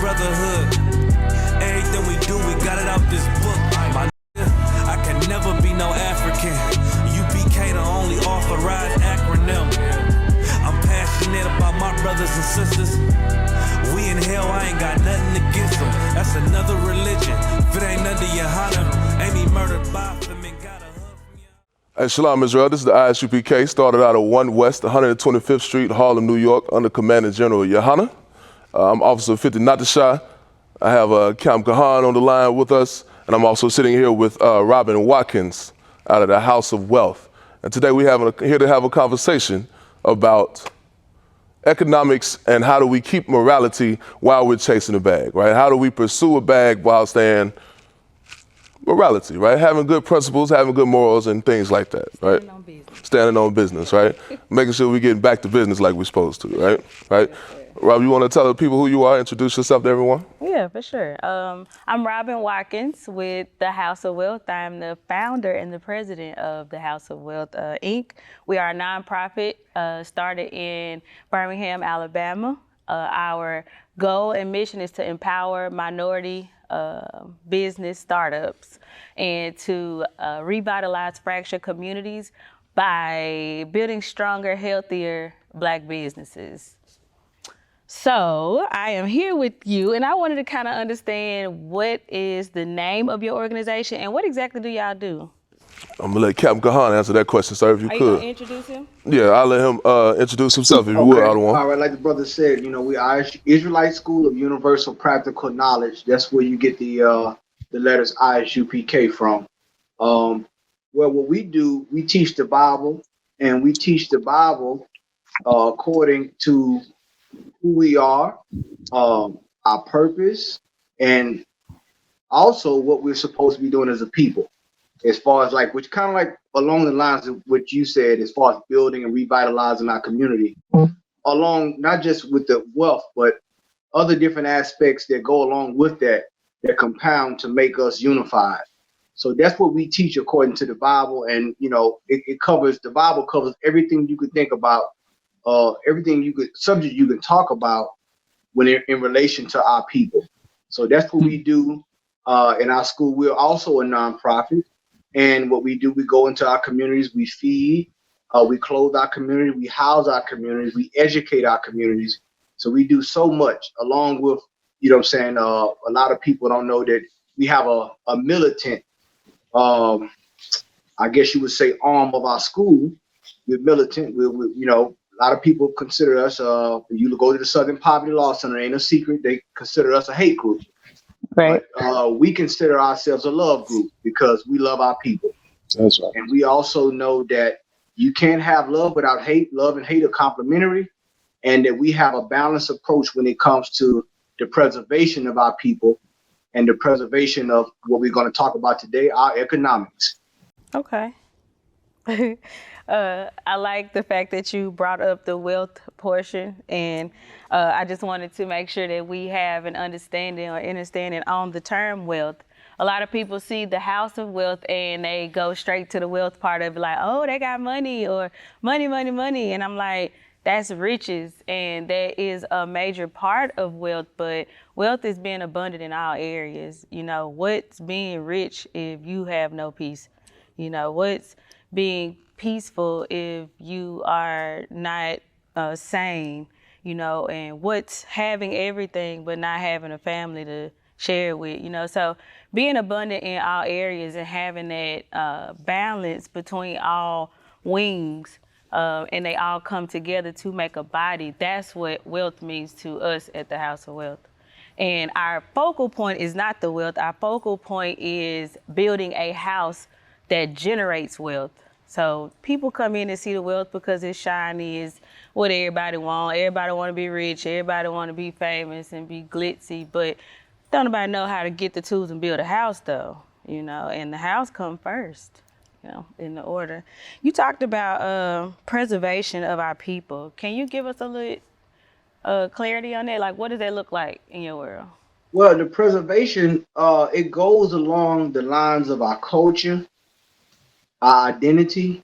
brotherhood. Everything we do, we got it out this book. My nigga, I can never be no African. UPK the only authorized acronym. I'm passionate about my brothers and sisters. We in hell, I ain't got nothing against them. That's another religion. If it ain't under your honor, ain't he murdered by them and got a hug from you? Hey, Shalom, Israel. This is the ISUPK. Started out at 1 West, 125th Street, Harlem, New York, under Commanding General Yohana. I'm Officer 50 Natashah. I have Captain Kahan on the line with us, and I'm also sitting here with Robin Watkins out of the House of Wealth. And today we're here to have a conversation about economics and how do we keep morality while we're chasing a bag, right? How do we pursue a bag while staying morality, right? Having good principles, having good morals and things like that, right? Standing on business. Standing on business, right? Making sure we're getting back to business like we're supposed to, right? Right? Rob, you want to tell the people who you are, introduce yourself to everyone? Yeah, for sure. I'm Robin Watkins with the House of Wealth. I'm the founder and the president of the House of Wealth, Inc. We are a nonprofit started in Birmingham, Alabama. Our goal and mission is to empower minority business startups and to revitalize fractured communities by building stronger, healthier Black businesses. So I am here with you, and I wanted to kind of understand what is the name of your organization and what exactly do y'all do? I'm gonna let Captain Kahan answer that question, sir, if you Are you could. gonna introduce him? Yeah, I'll let him introduce himself if you would, Adawan. All right, like the brother said, we are Israelite School of Universal Practical Knowledge. That's where you get the letters ISUPK from. Well, what we do, we teach the Bible, and we teach the Bible according to who we are, our purpose, and also what we're supposed to be doing as a people. As far as which kind of along the lines of what you said, as far as building and revitalizing our community, along not just with the wealth, but other different aspects that go along with that compound to make us unified. So that's what we teach according to the Bible, and the Bible covers everything you could think about, subject you can talk about when in relation to our people. So that's what we do in our school. We're also a nonprofit. And what we do, we go into our communities, we feed, we clothe our community, we house our communities, we educate our communities. So we do so much along with, a lot of people don't know that we have a militant, I guess you would say, arm of our school. We're militant. A lot of people consider us, you go to the Southern Poverty Law Center, ain't no secret, they consider us a hate group. Right. But we consider ourselves a love group because we love our people. That's right. And we also know that you can't have love without hate. Love and hate are complementary, and that we have a balanced approach when it comes to the preservation of our people and the preservation of what we're going to talk about today, our economics. Okay. I like the fact that you brought up the wealth portion, and I just wanted to make sure that we have an understanding on the term wealth. A lot of people see the House of Wealth and they go straight to the wealth part of it, like, oh, they got money or money, money, money. And I'm like, that's riches, and that is a major part of wealth, but wealth is being abundant in all areas. What's being rich if you have no peace? What's being peaceful if you are not sane, and what's having everything but not having a family to share it with, so being abundant in all areas and having that balance between all wings, and they all come together to make a body. That's what wealth means to us at the House of Wealth. And our focal point is not the wealth. Our focal point is building a house that generates wealth. So people come in and see the wealth because it's shiny, it's what everybody want. Everybody want to be rich. Everybody want to be famous and be glitzy. But don't nobody know how to get the tools and build a house, though. And the house come first, in the order. You talked about preservation of our people. Can you give us a little clarity on that? Like, what does that look like in your world? Well, the preservation, it goes along the lines of our culture, our identity,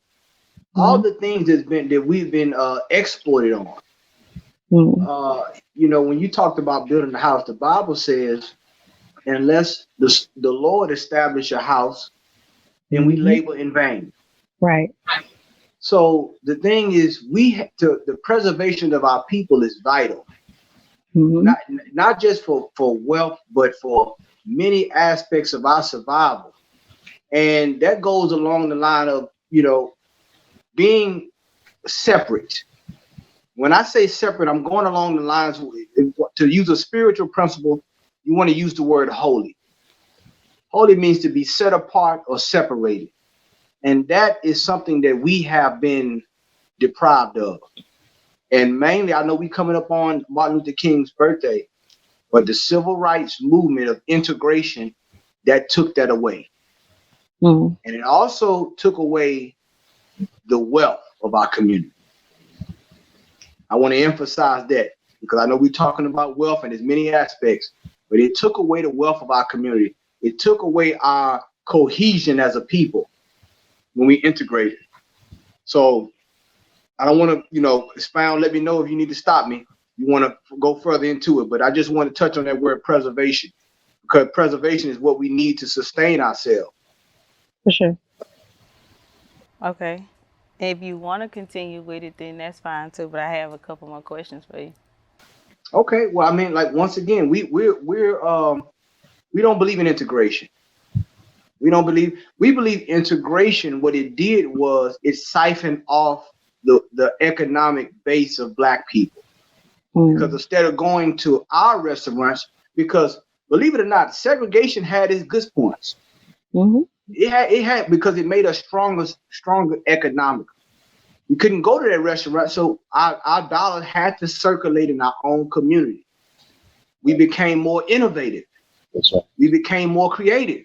all the things that we've been exploited on. Mm-hmm. When you talked about building the house, the Bible says, unless the Lord establish a house, then we Mm-hmm. labor in vain. Right. So the thing is, the preservation of our people is vital, Mm-hmm. not just for wealth, but for many aspects of our survival. And that goes along the line of, being separate. When I say separate, I'm going along the lines to use a spiritual principle. You want to use the word holy. Holy means to be set apart or separated. And that is something that we have been deprived of. And mainly, I know we coming up on Martin Luther King's birthday, but the civil rights movement of integration that took that away. Mm-hmm. And it also took away the wealth of our community. I want to emphasize that because I know we're talking about wealth and there's many aspects, but it took away the wealth of our community. It took away our cohesion as a people when we integrated. So I don't want to, expound. Let me know if you need to stop me. You want to go further into it, but I just want to touch on that word preservation, because preservation is what we need to sustain ourselves. For sure. Okay. If you want to continue with it, then that's fine too. But I have a couple more questions for you. Okay, well, I mean, like once again, we don't believe in integration. We believe integration. What it did was it siphoned off the economic base of Black people. Because Mm-hmm. instead of going to our restaurants, because believe it or not, segregation had its good points. Mm-hmm. It had because it made us stronger economically. We couldn't go to that restaurant, so our dollar had to circulate in our own community. We became more innovative. That's right. We became more creative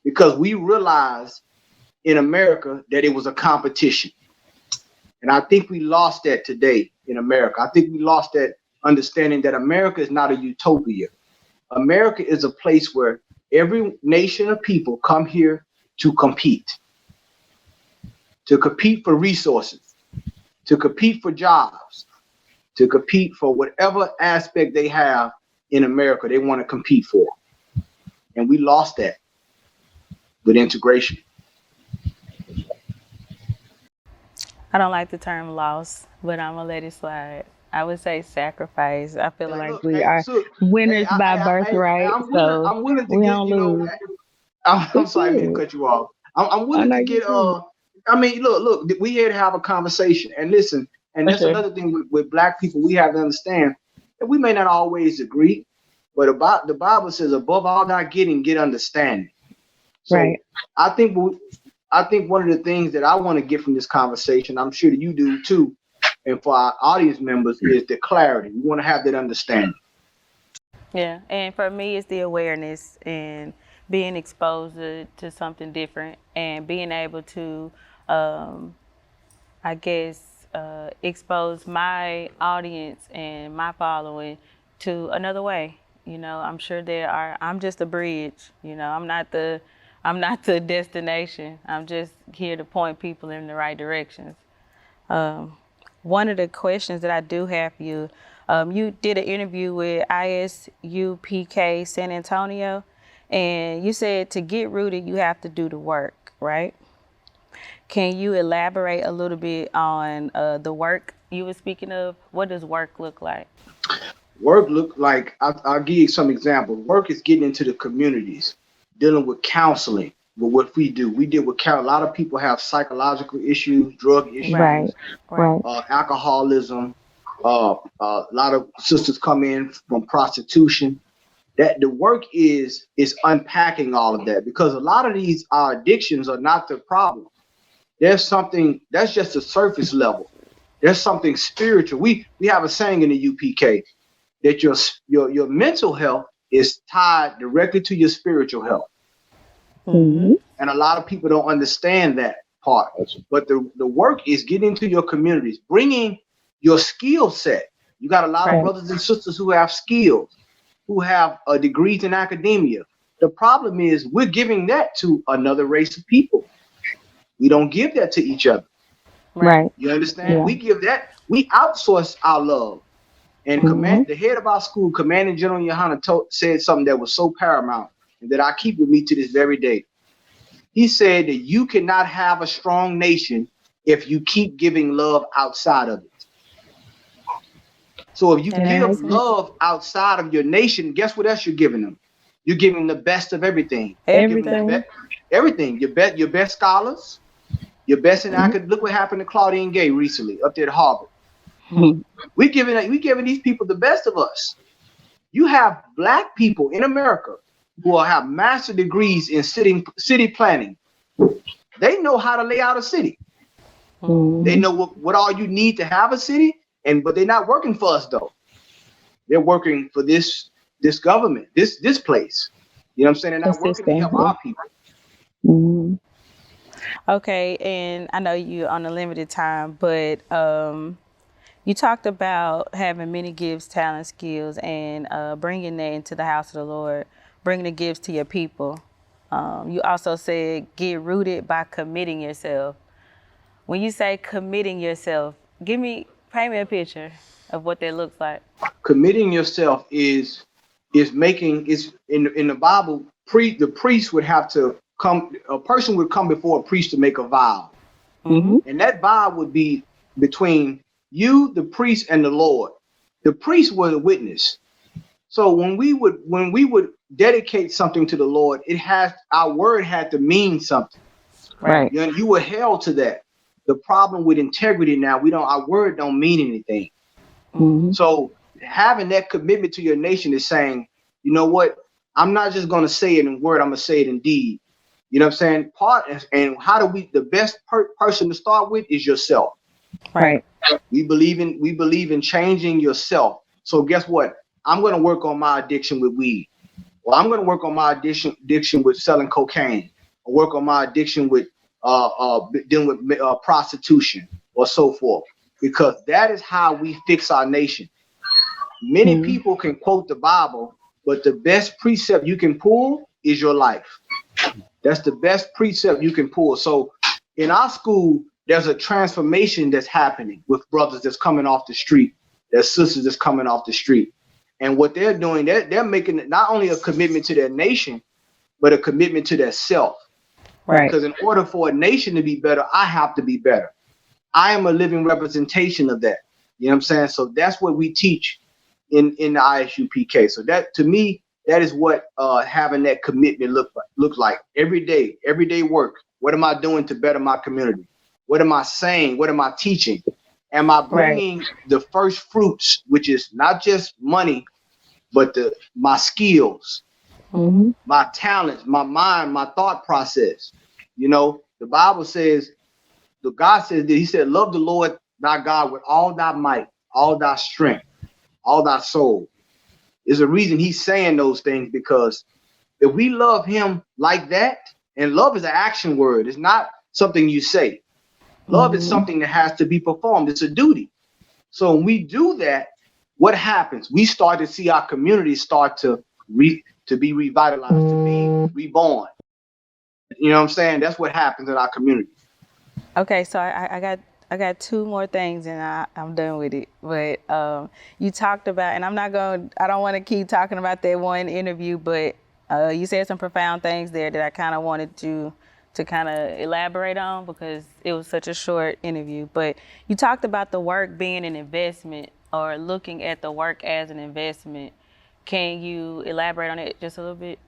because we realized in America that it was a competition. And I think we lost that today in America. I think we lost that understanding that America is not a utopia. America is a place where every nation of people come here to compete for resources, to compete for jobs, to compete for whatever aspect they have in America they want to compete for. And we lost that with integration. I don't like the term loss, but I'm gonna let it slide. I would say sacrifice. I feel Hey, like Like look, we hey, are so, hey, winners by birthright, I'm willing. so I'm willing to we get. don't lose. I'm It's sorry, I mean to good. cut you off. I'm I willing know to you get. good. I mean, look. We here to have a conversation, and listen. And For that's sure. another thing with Black people. We have to understand that we may not always agree, but about the Bible says, above all thy getting, get understanding. So Right. I think I think one of the things that I want to get from this conversation, I'm sure that you do too, and for our audience members, is the clarity. We want to have that understanding. Yeah, and for me, it's the awareness and being exposed to something different and being able to, um, I guess, expose my audience and my following to another way. I'm sure there are. I'm just a bridge. I'm not the destination. I'm just here to point people in the right directions. Um, One of the questions that I do have for you, you did an interview with ISUPK San Antonio, and you said to get rooted, you have to do the work, right? Can you elaborate a little bit on the work you were speaking of? What does work look like? Work look like I'll give you some examples. Work is getting into the communities, dealing with counseling. With what we do, we deal with a lot of people have psychological issues, drug Right, Right. issues, right, Right. alcoholism. A lot of sisters come in from prostitution. That the work is unpacking all of that because a lot of these addictions are not the problem. There's something that's just a surface level. There's something spiritual. We have a saying in the UPK that your mental health is tied directly to your spiritual health. Mm-hmm. And a lot of people don't understand that part. But the work is getting into your communities, bringing your skill set. You got a lot of right, Right. brothers and sisters who have skills, who have degrees in academia. The problem is we're giving that to another race of people. We don't give that to each other. right. Right. You understand? Yeah. We give that, we outsource our love. And the head of our school, Commanding General Yohana, said something that was so paramount and that I keep with me to this very day. He said that you cannot have a strong nation if you keep giving love outside of it. So if you give love outside of your nation, guess what else you're giving them? You're giving the best of everything. Everything. Everything. Your best scholars, your best in academic. Look what happened to Claudine Gay recently up there at Harvard. We giving these people the best of us. You have black people in America who will have master degrees in city planning. They know how to lay out a city. They know what all you need to have a city, but they're not working for us though. They're working for this government, this place. You know what I'm saying? They're not working to help our people. Okay, and I know you're on a limited time, but you talked about having many gifts, talents, skills, and bringing that into the house of the Lord, bringing the gifts to your people. You also said get rooted by committing yourself. When you say committing yourself, paint me a picture of what that looks like. Committing yourself is in the Bible. The priest would have to come. A person would come before a priest to make a vow, and that vow would be between you, the priest, and the Lord. The priest was a witness. So when we would dedicate something to the Lord, our word had to mean something. Right. You were held to that. The problem with integrity now, our word don't mean anything. So having that commitment to your nation is saying, you know what? I'm not just going to say it in word. I'm going to say it in deed. You know what I'm saying? And the best person to start with is yourself. Right. We believe in changing yourself. So guess what? I'm going to work on my addiction with weed. Well, I'm going to work on my addiction with selling cocaine. Or work on my addiction with dealing with prostitution or so forth. Because that is how we fix our nation. Many people can quote the Bible, but the best precept you can pull is your life. That's the best precept you can pull. So in our school, there's a transformation that's happening with brothers that's coming off the street, there's sisters that's coming off the street. And what they're doing, they're making not only a commitment to their nation, but a commitment to their self. Right. Because in order for a nation to be better, I have to be better. I am a living representation of that. You know what I'm saying? So that's what we teach in the ISUPK. So that, to me, that is what having that commitment look like everyday work. What am I doing to better my community? What am I saying? What am I teaching? Am I bringing the first fruits, which is not just money, but my skills, my talents, my mind, my thought process? You know, the Bible says, God says that He said, love the Lord thy God with all thy might, all thy strength, all thy soul. There's a reason He's saying those things, because if we love Him like that, and love is an action word, it's not something you say. Love is something that has to be performed. It's a duty. So when we do that, what happens? We start to see our community start to be revitalized, to be reborn. You know what I'm saying? That's what happens in our community. Okay, so I got two more things and I'm done with it. But you talked about, and I don't want to keep talking about that one interview, but you said some profound things there that I kind of wanted to kind of elaborate on, because it was such a short interview. But you talked about the work being an investment, or looking at the work as an investment. Can you elaborate on it just a little bit?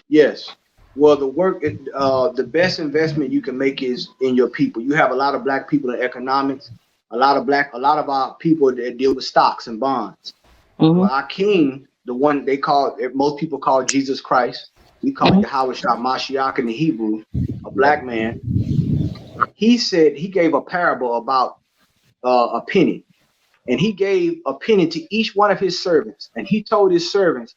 Yes. Well, the best investment you can make is in your people. You have a lot of black people in economics, a lot of our people that deal with stocks and bonds. Well, our king, the one most people call Jesus Christ, we call it Yahweh Mashiach in the Hebrew, a black man. He gave a parable about a penny, and he gave a penny to each one of his servants. And he told his servants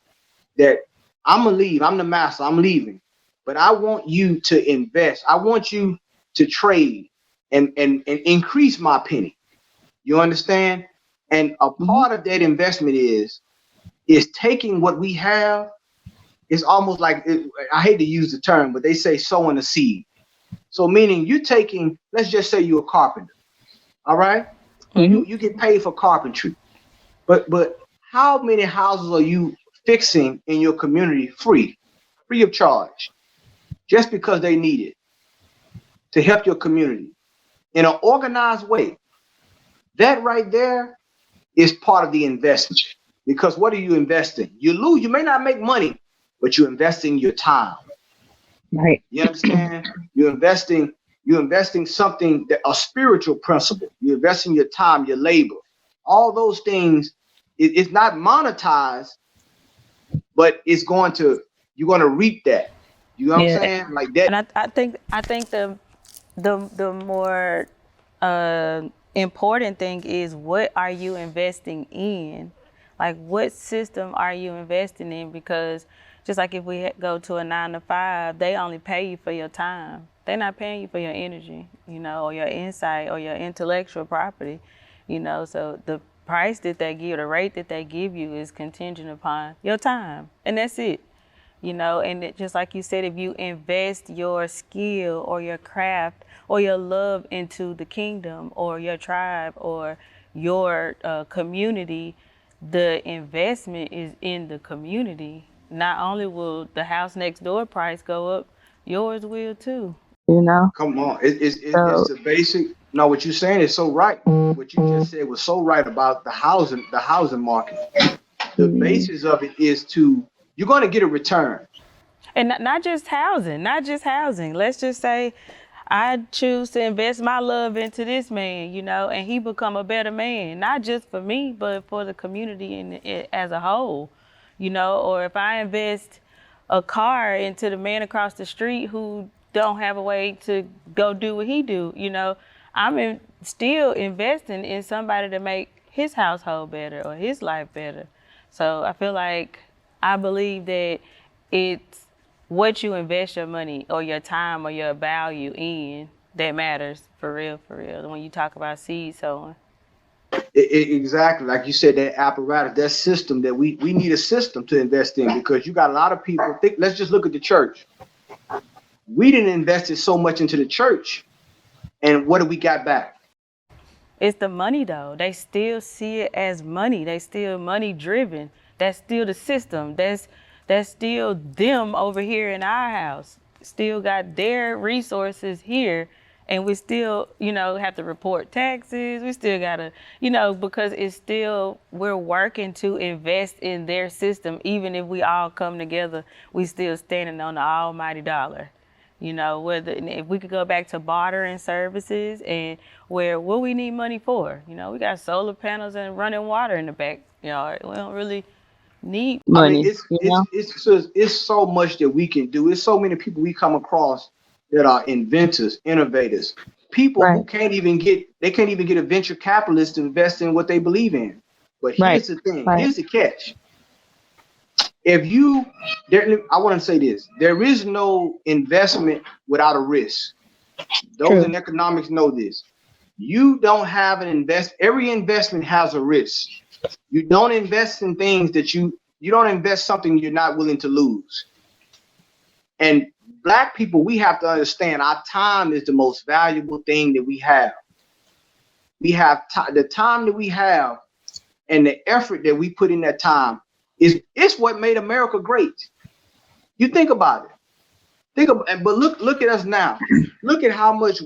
that I'm going to leave. I'm the master. I'm leaving. But I want you to invest. I want you to trade and increase my penny. You understand? And a part of that investment is taking what we have. It's almost like, I hate to use the term, but they say sowing a seed. So meaning you taking, let's just say you're a carpenter. All right? You get paid for carpentry. But how many houses are you fixing in your community free of charge, just because they need it to help your community in an organized way? That right there is part of the investment. Because what are you investing? You lose. You may not make money, but you're investing your time. Right. You understand? You're investing something that a spiritual principle. You're investing your time, your labor, all those things. It's not monetized, but you're going to reap that. You know what I'm Yeah. saying? Like that. And I think the more important thing is, what are you investing in? Like, what system are you investing in? Because just like if we go to a 9 to 5, they only pay you for your time. They're not paying you for your energy, or your insight or your intellectual property, So the price that they give, the rate that they give you, is contingent upon your time, and that's it. And just like you said, if you invest your skill or your craft or your love into the kingdom or your tribe or your community, the investment is in the community. Not only will the house next door price go up, yours will too. Come on, it's So the basic. No, what you're saying is so right. What you just said was so right about the housing market. The mm, basis of it is you're going to get a return. And not just housing, not just housing. Let's just say I choose to invest my love into this man, and he become a better man, not just for me, but for the community as a whole, or if I invest a car into the man across the street who don't have a way to go do what he do, still investing in somebody to make his household better or his life better. So I feel like, I believe that it's what you invest your money or your time or your value in that matters, for real, when you talk about seed sowing. Exactly, like you said, that apparatus, that system, that we need a system to invest in, because you got a lot of people think. Let's just look at the church. We didn't invest so much into the church, and what do we got back? It's the money though. They still see it as money. They still money driven. That's still the system. That's still them over here in our house. Still got their resources here, and we still, have to report taxes. We still gotta, because it's still, we're working to invest in their system. Even if we all come together, we still standing on the almighty dollar. Whether if we could go back to bartering services and what we need money for. We got solar panels and running water in the backyard. We don't really need. I mean, money, it's so much that we can do. It's so many people we come across that are inventors, innovators, people who Right. can't even get a venture capitalist to invest in what they believe in. But Right. here's the thing. Right. Here's the catch. I want to say this: there is no investment without a risk. Those True. in economics know this. You don't have every investment has a risk. You don't invest in things that you don't invest something you're not willing to lose. And Black people, we have to understand our time is the most valuable thing that we have. We have the time that we have, and the effort that we put in that time it's what made America great. You think about it. But look at us now. Look at how much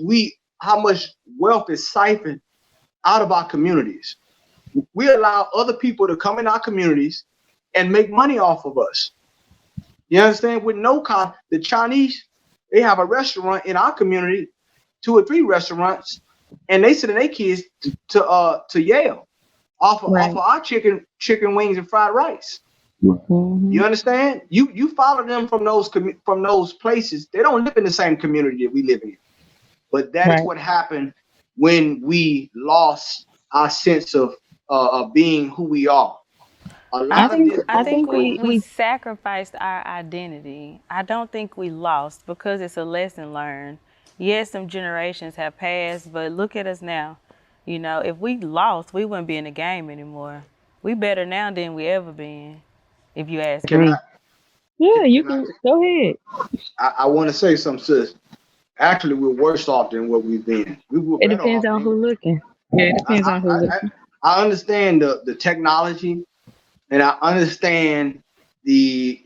wealth is siphoned out of our communities. We allow other people to come in our communities and make money off of us. You understand? With no cost. The Chinese, they have a restaurant in our community, 2 or 3 restaurants, and they send their kids to Yale off of our chicken wings and fried rice. Mm-hmm. You understand? You follow them from those places. They don't live in the same community that we live in. But that is what happened when we lost our sense of being who we are. I think we sacrificed our identity. I don't think we lost, because it's a lesson learned. Yes, some generations have passed, but look at us now. If we lost, we wouldn't be in the game anymore. We better now than we ever been, if you ask me. Yeah, you can go ahead. I want to say something, sis. Actually, we're worse off than what we've been. We were It better depends off on than. who looking. Yeah, it depends on who looking. I understand the technology, and I understand the,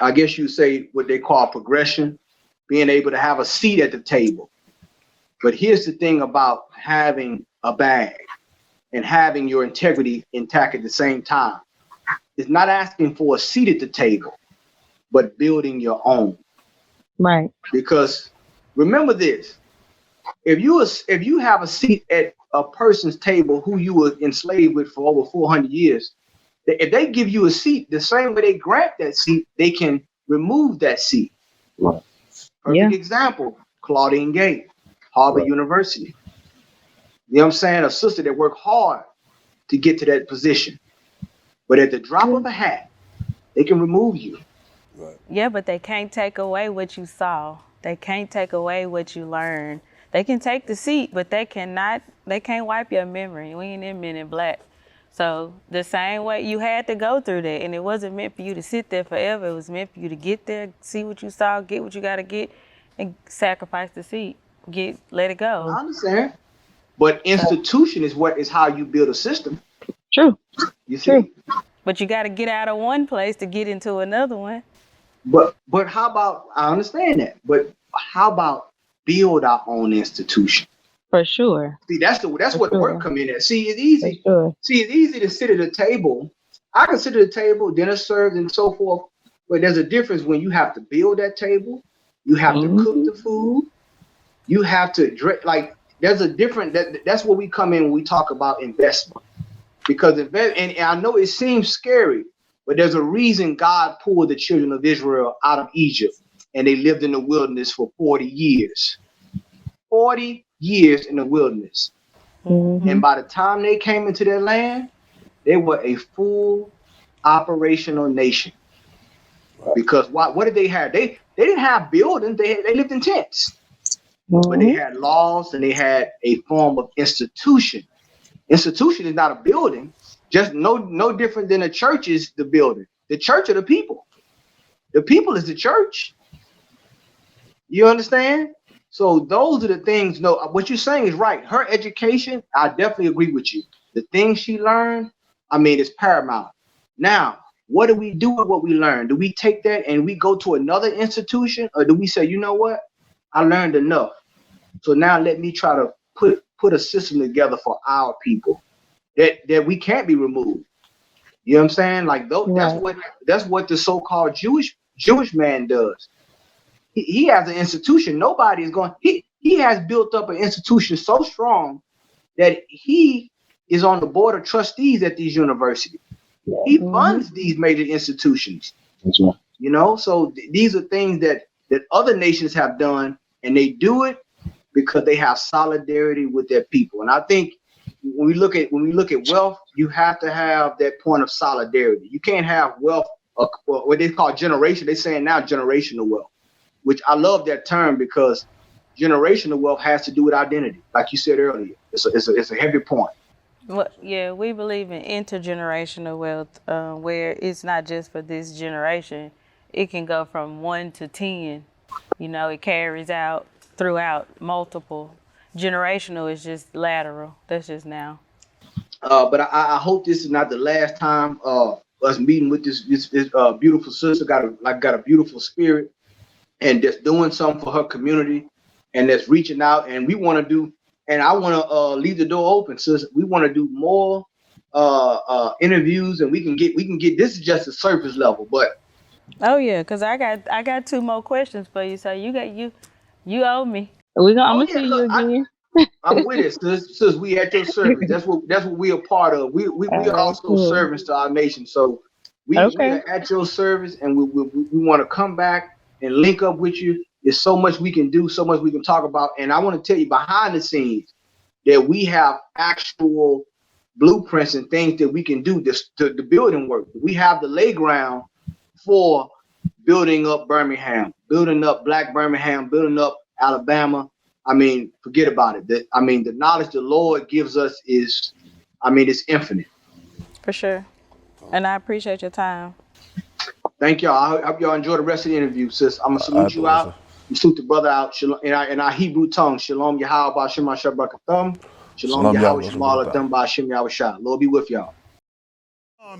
I guess you say what they call progression, being able to have a seat at the table. But here's the thing about having a bag and having your integrity intact at the same time. It's not asking for a seat at the table, but building your own. Right. Because remember this, if you have a seat at a person's table who you were enslaved with for over 400 years, if they give you a seat, the same way they grant that seat, they can remove that seat. Right. Perfect example, Claudine Gay, Harvard University. You know what I'm saying? A sister that worked hard to get to that position. But at the drop of a hat, they can remove you. Right. Yeah, but they can't take away what you saw. They can't take away what you learned. They can take the seat, but they can't wipe your memory. We ain't in Men in Black. So the same way you had to go through that, and it wasn't meant for you to sit there forever. It was meant for you to get there, see what you saw, get what you got to get, and sacrifice the seat. Let it go. I understand. But institution is how you build a system. True. You see? But you got to get out of one place to get into another one. But how about, I understand that, but how about build our own institution? For sure. See, that's what the work come in at. See, it's easy. Sure. See, it's easy to sit at a table. I can sit at a table, dinner served, and so forth. But there's a difference when you have to build that table. You have to cook the food. You have to there's a different. That's where we come in when we talk about investment. Because and I know it seems scary, but there's a reason God pulled the children of Israel out of Egypt, and they lived in the wilderness for 40 years. 40 years in the wilderness. Mm-hmm. And by the time they came into their land, they were a full operational nation. Because what did they have? They didn't have buildings. They lived in tents. But they had laws and they had a form of institution. Institution is not a building, just no different than a church is the building. The church are the people. The people is the church. You understand? So those are the things. No, what you're saying is right. Her education, I definitely agree with you. The things she learned, is paramount. Now, what do we do with what we learned? Do we take that and we go to another institution, or do we say, you know what? I learned enough. So now let me try to put a system together for our people that we can't be removed. You know what I'm saying? Like that's what the so-called Jewish man does. He has an institution. Nobody is going. He has built up an institution so strong that he is on the board of trustees at these universities. He funds these major institutions. That's right. So these are things that other nations have done, and they do it because they have solidarity with their people. And I think when we look at wealth, you have to have that point of solidarity. You can't have wealth, what they call generation. They're saying now generational wealth, which I love that term because generational wealth has to do with identity. Like you said earlier, it's a heavy point. Well, yeah, we believe in intergenerational wealth, where it's not just for this generation. It can go from 1 to 10. It carries out throughout multiple. Generational is just lateral. That's just now. But I hope this is not the last time us meeting with this beautiful sister. Got a beautiful spirit, and that's doing something for her community, and that's reaching out. And we want to do. And I want to leave the door open, sis. We want to do more interviews, and we can get. This is just the surface level, but. Oh yeah, because I got 2 more questions for you. So you owe me. I'm gonna see you again. I'm with it, sis. We at your service. That's what we are part of. We are also servants to our nation. So we are at your service, and we want to come back and link up with you. There's so much we can do, so much we can talk about. And I want to tell you behind the scenes that we have actual blueprints and things that we can do the building work. We have the layground for building up Birmingham, building up Black Birmingham, building up Alabama. Forget about it. The knowledge the Lord gives us is, it's infinite. For sure. And I appreciate your time. Thank y'all. I hope y'all enjoy the rest of the interview, sis. I'm gonna salute you out. You salute the brother out. Shalom, in our Hebrew tongue. Shalom Yahweh Shema Shabbat Katham. Shalom, Yahweh Shemala, Thumba Shem Yahweh Shah. Lord be with y'all.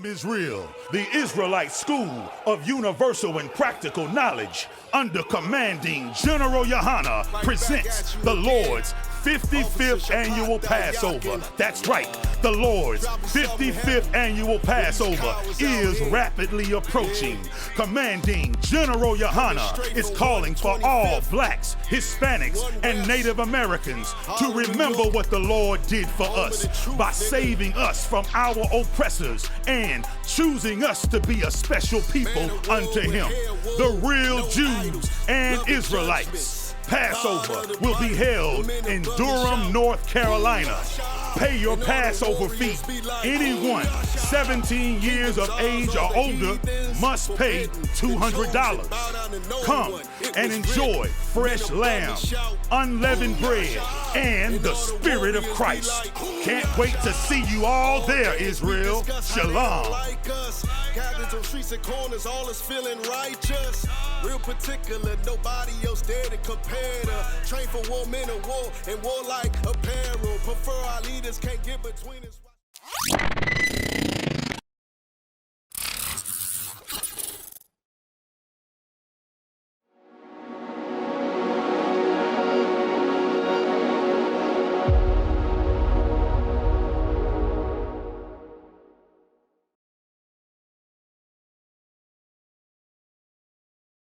Israel, the Israelite School of Universal and Practical Knowledge, under commanding General Yohana, presents the Lord's 55th annual Passover. That's right, the Lord's 55th annual Passover is rapidly approaching. Commanding General Yohana is calling for all blacks, Hispanics, and Native Americans to remember what the Lord did for us by saving us from our oppressors and choosing us to be a special people unto Him, the real Jews and Israelites. Passover will be held in Durham, North Carolina. Pay your Passover fee. Anyone 17 years of age or older must pay $200. Come and enjoy fresh lamb, unleavened bread, and the Spirit of Christ. Can't wait to see you all there, Israel. Shalom. Cabins on streets and corners, all is feeling righteous. Real particular, nobody else there to compare to. Train for war, men of war, and warlike apparel. Prefer our leaders, can't get between us.